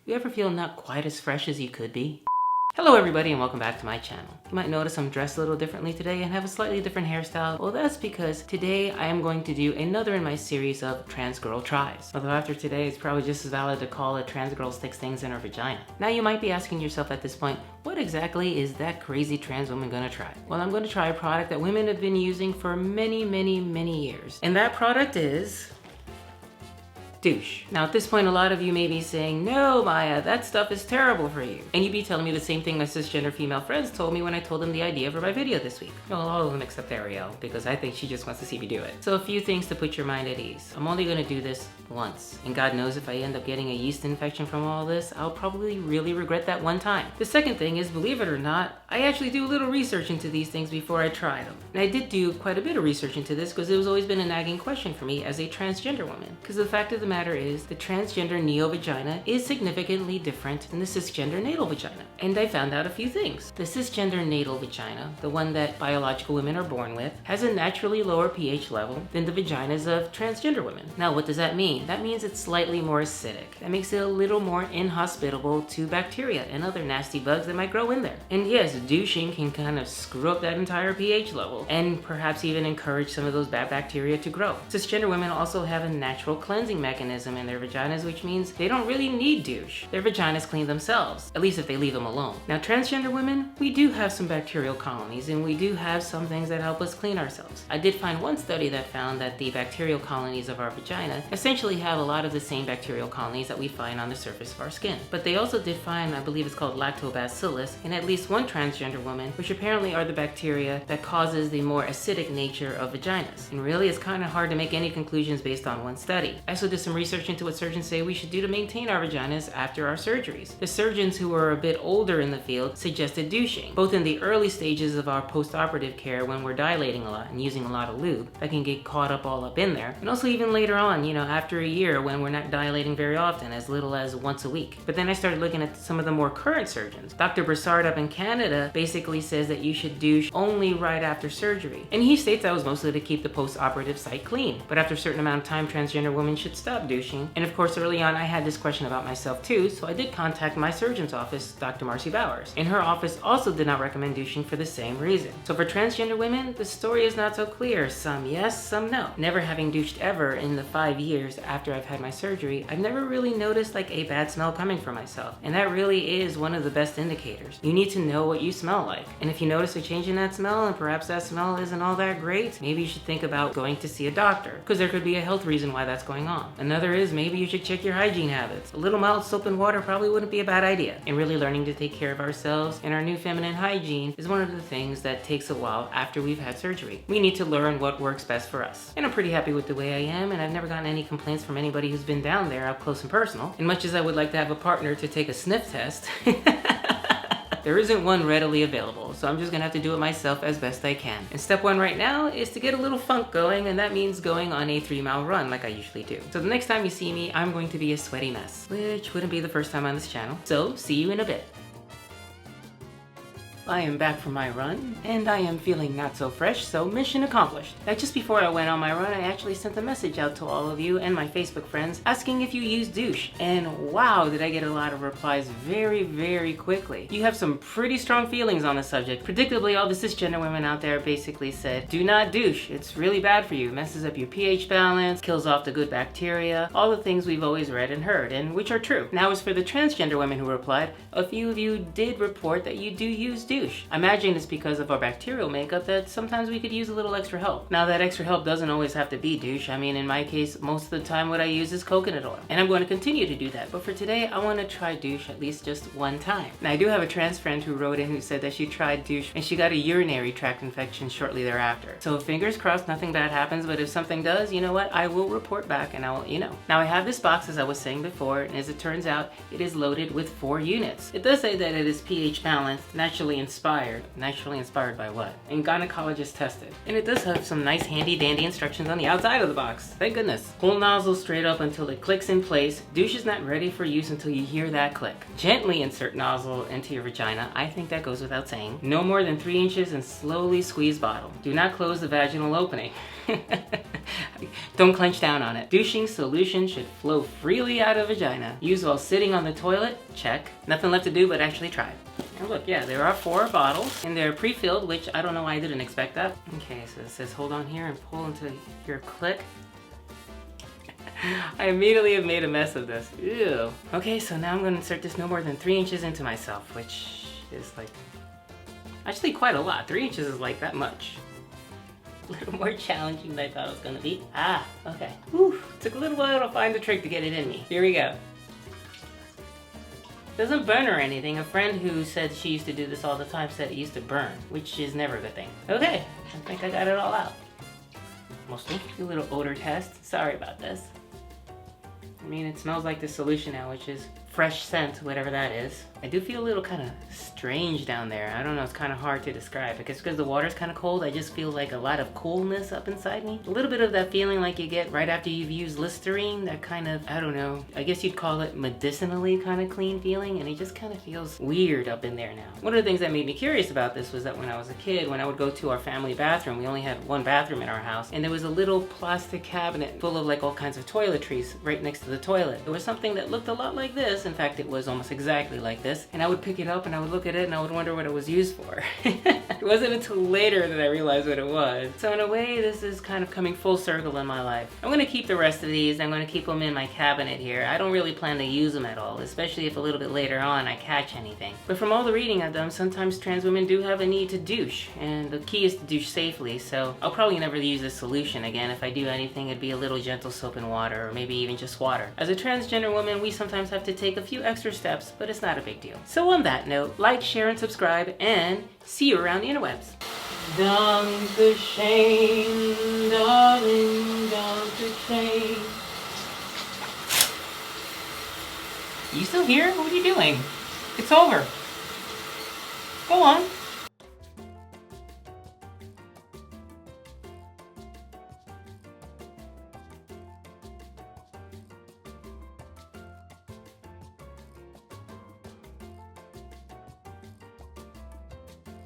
You ever feel not quite as fresh as you could be? Hello everybody and welcome back to my channel. You might notice I'm dressed a little differently today and have a slightly different hairstyle. Well, that's because today I am going to do another in my series of trans girl tries. Although after today, it's probably just as valid to call a trans girl sticks things in her vagina. Now you might be asking yourself at this point, what exactly is that crazy trans woman gonna try? Well, I'm gonna try a product that women have been using for many years. And that product is douche. Now at this point, a lot of you may be saying, no, Maya, that stuff is terrible for you. And you'd be telling me the same thing my cisgender female friends told me when I told them the idea for my video this week. Well, all of them except Ariel, because I think she just wants to see me do it. So a few things to put your mind at ease. I'm only gonna do this once. And God knows if I end up getting a yeast infection from all this, I'll probably really regret that one time. The second thing is, believe it or not, I actually do a little research into these things before I try them. And I did do quite a bit of research into this because it was always been a nagging question for me as a transgender woman. Because the fact of the matter is, the transgender neo-vagina is significantly different than the cisgender natal vagina. And I found out a few things. The cisgender natal vagina, the one that biological women are born with, has a naturally lower pH level than the vaginas of transgender women. Now, what does that mean? That means it's slightly more acidic. That makes it a little more inhospitable to bacteria and other nasty bugs that might grow in there. And yes, douching can kind of screw up that entire pH level and perhaps even encourage some of those bad bacteria to grow. Cisgender women also have a natural cleansing mechanism in their vaginas, which means they don't really need douche. Their vaginas clean themselves, at least if they leave them alone. Now, transgender women, we do have some bacterial colonies and we do have some things that help us clean ourselves. I did find one study that found that the bacterial colonies of our vagina essentially have a lot of the same bacterial colonies that we find on the surface of our skin. But they also did find, I believe it's called lactobacillus, in at least one transgender woman, which apparently are the bacteria that causes the more acidic nature of vaginas. And really, it's kind of hard to make any conclusions based on one study. I also did some research into what surgeons say we should do to maintain our vaginas after our surgeries. The surgeons who were a bit older in the field suggested douching, both in the early stages of our post-operative care when we're dilating a lot and using a lot of lube that can get caught up all up in there, and also even later on, after a year when we're not dilating very often, as little as once a week. But then I started looking at some of the more current surgeons. Dr. Broussard up in Canada basically says that you should douche only right after surgery. And he states that was mostly to keep the post-operative site clean. But after a certain amount of time, transgender women should stop douching. And of course, early on, I had this question about myself too, so I did contact my surgeon's office, Dr. Marcy Bowers. And her office also did not recommend douching for the same reason. So for transgender women, the story is not so clear. Some yes, some no. Never having douched ever in the 5 years after I've had my surgery, I've never really noticed like a bad smell coming from myself. And that really is one of the best indicators. You need to know what you smell like. And if you notice a change in that smell and perhaps that smell isn't all that great, maybe you should think about going to see a doctor, because there could be a health reason why that's going on. Another is maybe you should check your hygiene habits. A little mild soap and water probably wouldn't be a bad idea. And really learning to take care of ourselves and our new feminine hygiene is one of the things that takes a while after we've had surgery. We need to learn what works best for us. And I'm pretty happy with the way I am, and I've never gotten any complaints from anybody who's been down there up close and personal. And much as I would like to have a partner to take a sniff test, there isn't one readily available, so I'm just gonna have to do it myself as best I can. And step one right now is to get a little funk going, and that means going on a 3-mile run like I usually do. So the next time you see me, I'm going to be a sweaty mess, which wouldn't be the first time on this channel. So see you in a bit. I am back from my run, and I am feeling not so fresh, so mission accomplished. Now, just before I went on my run, I actually sent a message out to all of you and my Facebook friends asking if you use douche. And wow, did I get a lot of replies very quickly. You have some pretty strong feelings on the subject. Predictably, all the cisgender women out there basically said, do not douche. It's really bad for you. It messes up your pH balance, kills off the good bacteria, all the things we've always read and heard, and which are true. Now, as for the transgender women who replied, a few of you did report that you do use douche. I imagine it's because of our bacterial makeup that sometimes we could use a little extra help. Now, that extra help doesn't always have to be douche. I mean, in my case, most of the time what I use is coconut oil. And I'm going to continue to do that. But for today, I want to try douche at least just one time. Now, I do have a trans friend who wrote in who said that she tried douche and she got a urinary tract infection shortly thereafter. So fingers crossed nothing bad happens, but if something does, you know what? I will report back and I'll let you know. Now, I have this box, as I was saying before, and as it turns out, it is loaded with 4 units. It does say that it is pH balanced, naturally inspired. Naturally inspired by what? And gynecologist tested. And it does have some nice handy dandy instructions on the outside of the box. Thank goodness. Pull nozzle straight up until it clicks in place. Douche is not ready for use until you hear that click. Gently insert nozzle into your vagina. I think that goes without saying. No more than 3 inches and slowly squeeze bottle. Do not close the vaginal opening. Don't clench down on it. Douching solution should flow freely out of vagina. Use while sitting on the toilet? Check. Nothing left to do but actually try. And look, yeah, there are 4 bottles and they're pre-filled, which I don't know why I didn't expect that. Okay, so it says hold on here and pull until your click. I immediately have made a mess of this. Ew. Okay, so now I'm gonna insert this no more than 3 inches into myself, which is like, actually quite a lot. 3 inches is like that much. A little more challenging than I thought it was gonna be. Ah, okay. Whew. Took a little while to find the trick to get it in me. Here we go. Doesn't burn or anything. A friend who said she used to do this all the time said it used to burn, which is never a good thing. Okay, I think I got it all out. Mostly. A little odor test. Sorry about this. I mean, it smells like the solution now, which is fresh scent, whatever that is. I do feel a little kind of strange down there. I don't know, it's kind of hard to describe. I guess because the water's kind of cold, I just feel like a lot of coolness up inside me. A little bit of that feeling like you get right after you've used Listerine, that kind of, I don't know, I guess you'd call it medicinally kind of clean feeling, and it just kind of feels weird up in there now. One of the things that made me curious about this was that when I was a kid, when I would go to our family bathroom, we only had one bathroom in our house, and there was a little plastic cabinet full of like all kinds of toiletries right next to the toilet. There was something that looked a lot like this. In fact, it was almost exactly like this, and I would pick it up and I would look at it and I would wonder what it was used for. It wasn't until later that I realized what it was. So in a way, this is kind of coming full circle in my life. I'm gonna keep the rest of these. I'm gonna keep them in my cabinet here. I don't really plan to use them at all, especially if a little bit later on I catch anything. But from all the reading I've done, sometimes trans women do have a need to douche, and the key is to douche safely, so I'll probably never use this solution again. If I do anything, it'd be a little gentle soap and water, or maybe even just water. As a transgender woman, we sometimes have to take a few extra steps, but it's not a big deal. So on that note, like, share, and subscribe, and see you around the interwebs. Don't be ashamed, darling, don't be ashamed. You still here? What are you doing? It's over. Go on.